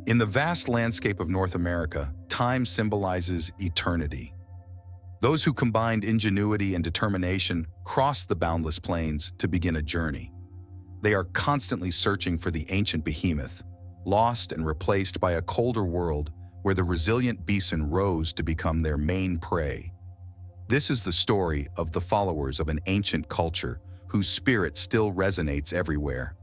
In the vast landscape of North America, time symbolizes eternity. Those who combined ingenuity and determination crossed the boundless plains to begin a journey. They are constantly searching for the ancient behemoth, lost and replaced by a colder world where the resilient bison rose to become their main prey. This is the story of the followers of an ancient culture whose spirit still resonates everywhere.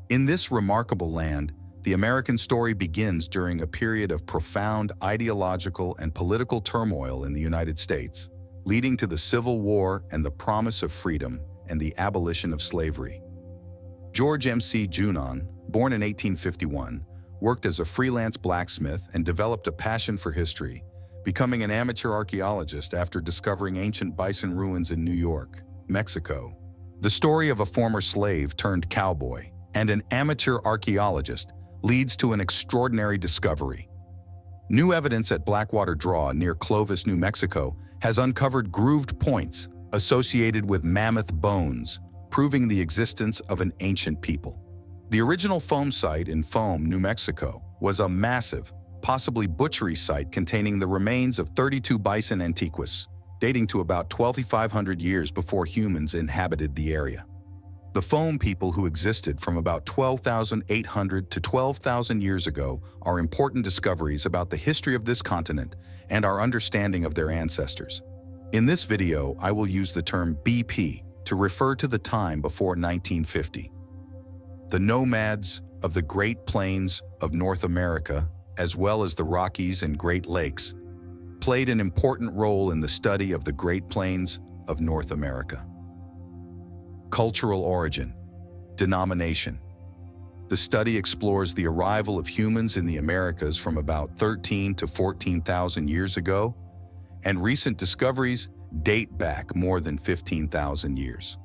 In this remarkable land, the American story begins during a period of profound ideological and political turmoil in the United States, leading to the Civil War and the promise of freedom and the abolition of slavery. George M.C. Junon, born in 1851, worked as a freelance blacksmith and developed a passion for history, becoming an amateur archaeologist after discovering ancient bison ruins in New York, Mexico. The story of a former slave turned cowboy and an amateur archaeologist leads to an extraordinary discovery. New evidence at Blackwater Draw near Clovis, New Mexico, has uncovered grooved points associated with mammoth bones, proving the existence of an ancient people. The original Folsom site in Folsom, New Mexico, was a massive, possibly butchery site containing the remains of 32 bison antiquus, dating to about 2,500 years before humans inhabited the area. The Folsom people, who existed from about 12,800 to 12,000 years ago, are important discoveries about the history of this continent and our understanding of their ancestors. In this video, I will use the term BP to refer to the time before 1950. The nomads of the Great Plains of North America, as well as the Rockies and Great Lakes, played an important role in the study of the Great Plains of North America. Cultural origin, denomination. The study explores the arrival of humans in the Americas from about 13 to 14,000 years ago, and recent discoveries date back more than 15,000 years.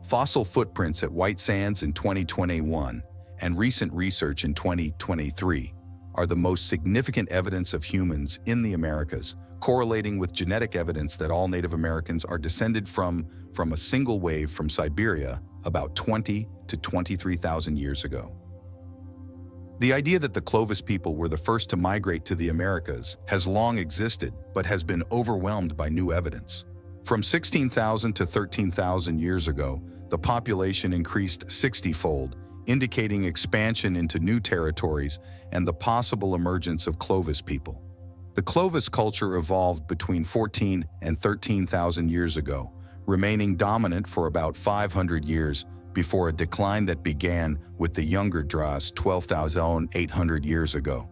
Fossil footprints at White Sands in 2021 and recent research in 2023 are the most significant evidence of humans in the Americas, correlating with genetic evidence that all Native Americans are descended from a single wave from Siberia about 20 to 23,000 years ago. The idea that the Clovis people were the first to migrate to the Americas has long existed, but has been overwhelmed by new evidence. From 16,000 to 13,000 years ago, the population increased 60-fold, indicating expansion into new territories and the possible emergence of Clovis people. The Clovis culture evolved between 14 and 13,000 years ago, remaining dominant for about 500 years before a decline that began with the younger Dras 12,800 years ago.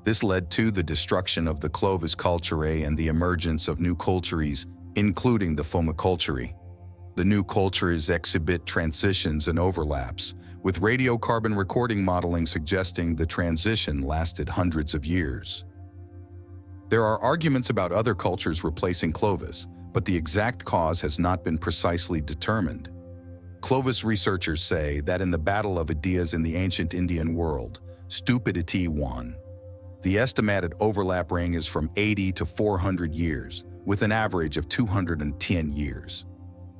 This led to the destruction of the Clovis culture and the emergence of new cultures, including the Folsom culture. The new cultures exhibit transitions and overlaps, with radiocarbon recording modeling suggesting the transition lasted hundreds of years. There are arguments about other cultures replacing Clovis, but the exact cause has not been precisely determined. Clovis researchers say that in the battle of ideas in the ancient Indian world, stupidity won. The estimated overlap range is from 80 to 400 years, with an average of 210 years.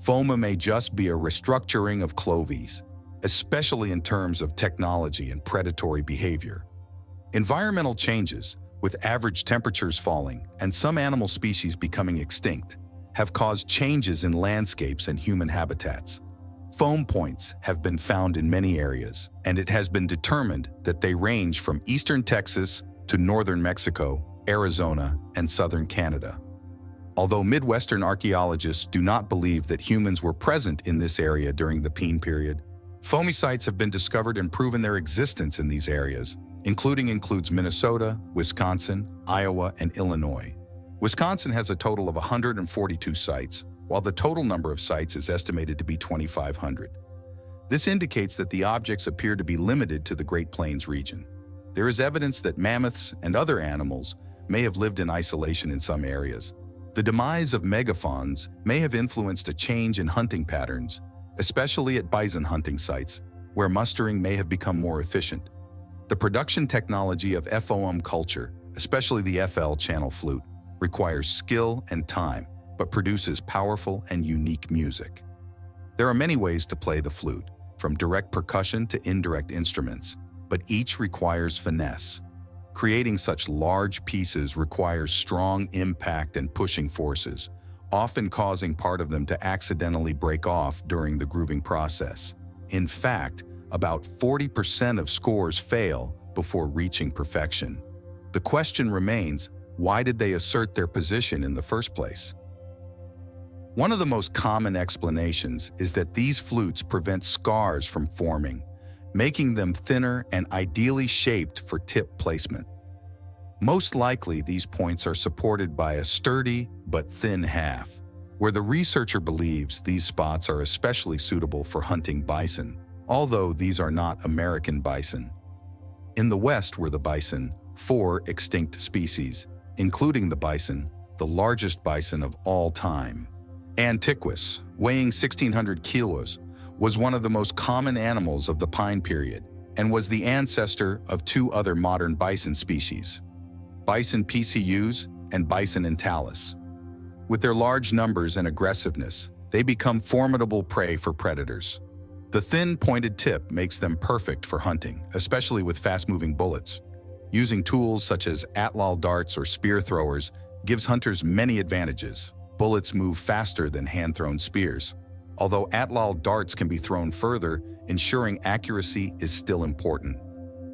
FOMA may just be a restructuring of Clovis, especially in terms of technology and predatory behavior. Environmental changes, with average temperatures falling and some animal species becoming extinct, have caused changes in landscapes and human habitats. Foam points have been found in many areas, and it has been determined that they range from eastern Texas to northern Mexico, Arizona, and southern Canada. Although Midwestern archaeologists do not believe that humans were present in this area during the Pine period, foamy sites have been discovered and proven their existence in these areas, includes Minnesota, Wisconsin, Iowa, and Illinois. Wisconsin has a total of 142 sites, while the total number of sites is estimated to be 2,500. This indicates that the objects appear to be limited to the Great Plains region. There is evidence that mammoths and other animals may have lived in isolation in some areas. The demise of megafauns may have influenced a change in hunting patterns, especially at bison hunting sites, where mustering may have become more efficient. The production technology of FOM culture, especially the FL channel flute, requires skill and time, but produces powerful and unique music. There are many ways to play the flute, from direct percussion to indirect instruments, but each requires finesse. Creating such large pieces requires strong impact and pushing forces, often causing part of them to accidentally break off during the grooving process. In fact, about 40% of scores fail before reaching perfection. The question remains, why did they assert their position in the first place? One of the most common explanations is that these flutes prevent scars from forming, making them thinner and ideally shaped for tip placement. Most likely, these points are supported by a sturdy but thin haft, where the researcher believes these spots are especially suitable for hunting bison, although these are not American bison. In the West were the bison, 4 extinct species, including the bison, the largest bison of all time. Antiquus, weighing 1,600 kilos, was one of the most common animals of the Pine period and was the ancestor of 2 other modern bison species, Bison pcus and Bison entalis. With their large numbers and aggressiveness, they become formidable prey for predators. The thin, pointed tip makes them perfect for hunting, especially with fast-moving bullets. Using tools such as atlal darts or spear throwers gives hunters many advantages. Bullets move faster than hand-thrown spears. Although atlal darts can be thrown further, ensuring accuracy is still important.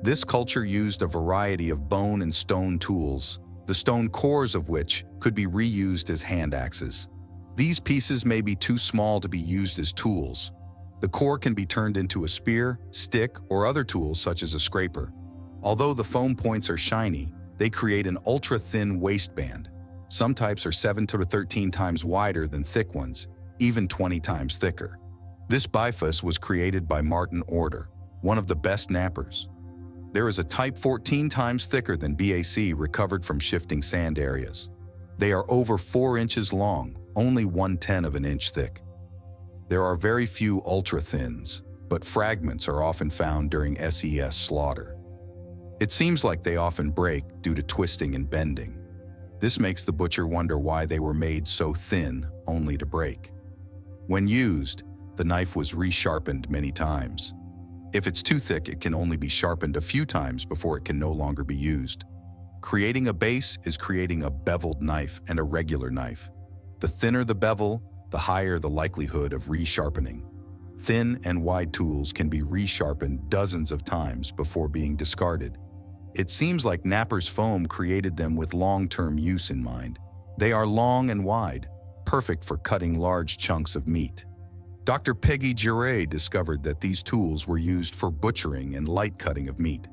This culture used a variety of bone and stone tools, the stone cores of which could be reused as hand axes. These pieces may be too small to be used as tools. The core can be turned into a spear, stick, or other tools such as a scraper. Although the foam points are shiny, they create an ultra-thin waistband. Some types are 7 to 13 times wider than thick ones, even 20 times thicker. This bifus was created by Martin Order, one of the best nappers. There is a type 14 times thicker than BAC recovered from shifting sand areas. They are over 4 inches long, only 1/10 of an inch thick. There are very few ultra-thins, but fragments are often found during SES slaughter. It seems like they often break due to twisting and bending. This makes the butcher wonder why they were made so thin only to break. When used, the knife was resharpened many times. If it's too thick, it can only be sharpened a few times before it can no longer be used. Creating a base is creating a beveled knife and a regular knife. The thinner the bevel, the higher the likelihood of resharpening. Thin and wide tools can be resharpened dozens of times before being discarded. It seems like Napper's foam created them with long-term use in mind. They are long and wide, perfect for cutting large chunks of meat. Dr. Peggy Giray discovered that these tools were used for butchering and light cutting of meat.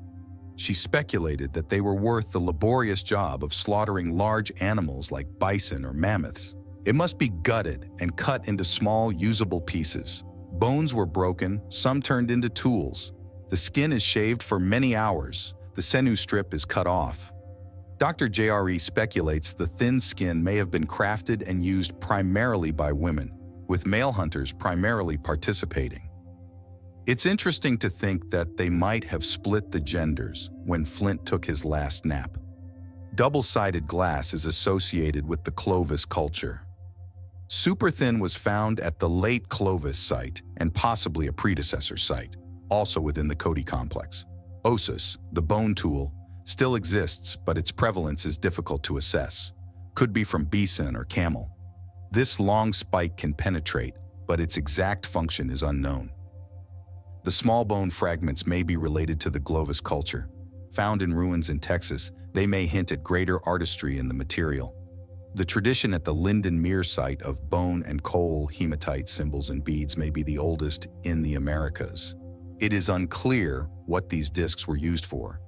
She speculated that they were worth the laborious job of slaughtering large animals like bison or mammoths. It must be gutted and cut into small, usable pieces. Bones were broken, some turned into tools. The skin is shaved for many hours. The sinew strip is cut off. Dr. JRE speculates the thin skin may have been crafted and used primarily by women, with male hunters primarily participating. It's interesting to think that they might have split the genders when Flint took his last nap. Double-sided glass is associated with the Clovis culture. Superthin was found at the late Clovis site and possibly a predecessor site, also within the Cody complex. Osus, the bone tool, still exists, but its prevalence is difficult to assess. Could be from bison or camel. This long spike can penetrate, but its exact function is unknown. The small bone fragments may be related to the Clovis culture. Found in ruins in Texas, they may hint at greater artistry in the material. The tradition at the Linden Mere site of bone and coal hematite symbols and beads may be the oldest in the Americas. It is unclear what these discs were used for.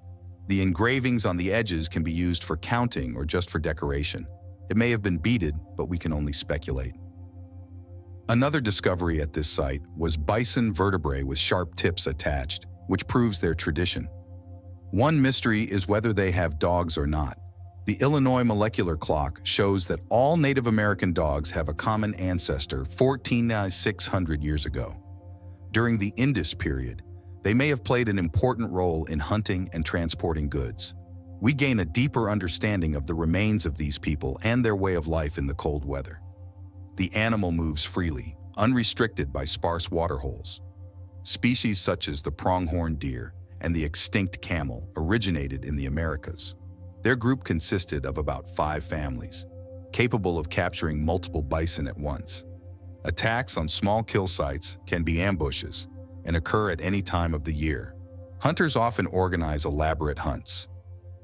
The engravings on the edges can be used for counting or just for decoration. It may have been beaded, but we can only speculate. Another discovery at this site was bison vertebrae with sharp tips attached, which proves their tradition. One mystery is whether they have dogs or not. The Illinois molecular clock shows that all Native American dogs have a common ancestor 14,600 years ago. During the Indus period, they may have played an important role in hunting and transporting goods. We gain a deeper understanding of the remains of these people and their way of life in the cold weather. The animal moves freely, unrestricted by sparse waterholes. Species such as the pronghorn deer and the extinct camel originated in the Americas. Their group consisted of about 5 families, capable of capturing multiple bison at once. Attacks on small kill sites can be ambushes and occur at any time of the year. Hunters often organize elaborate hunts.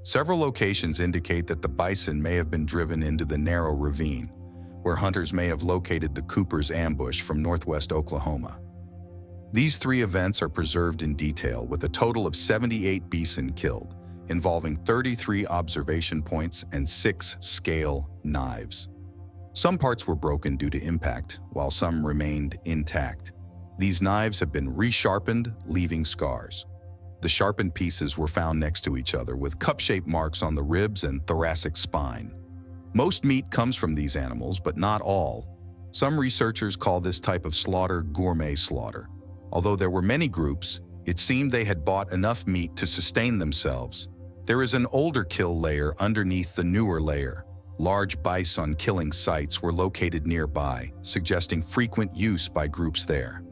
Several locations indicate that the bison may have been driven into the narrow ravine, where hunters may have located the Cooper's ambush from northwest Oklahoma. These 3 events are preserved in detail, with a total of 78 bison killed, involving 33 observation points and 6 scale knives. Some parts were broken due to impact, while some remained intact. These knives have been resharpened, leaving scars. The sharpened pieces were found next to each other, with cup-shaped marks on the ribs and thoracic spine. Most meat comes from these animals, but not all. Some researchers call this type of slaughter gourmet slaughter. Although there were many groups, it seemed they had bought enough meat to sustain themselves. There is an older kill layer underneath the newer layer. Large bison killing sites were located nearby, suggesting frequent use by groups there.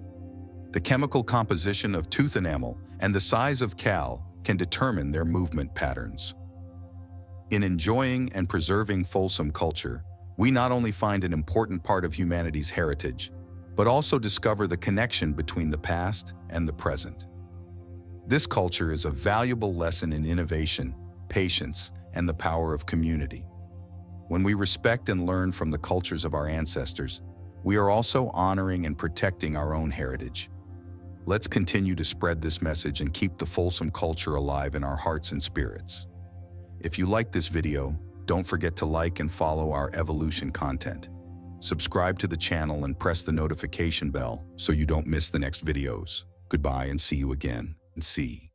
The chemical composition of tooth enamel and the size of cal can determine their movement patterns. In enjoying and preserving Folsom culture, we not only find an important part of humanity's heritage, but also discover the connection between the past and the present. This culture is a valuable lesson in innovation, patience, and the power of community. When we respect and learn from the cultures of our ancestors, we are also honoring and protecting our own heritage. Let's continue to spread this message and keep the Folsom culture alive in our hearts and spirits. If you like this video, don't forget to like and follow our evolution content. Subscribe to the channel and press the notification bell so you don't miss the next videos. Goodbye and see you again. And see.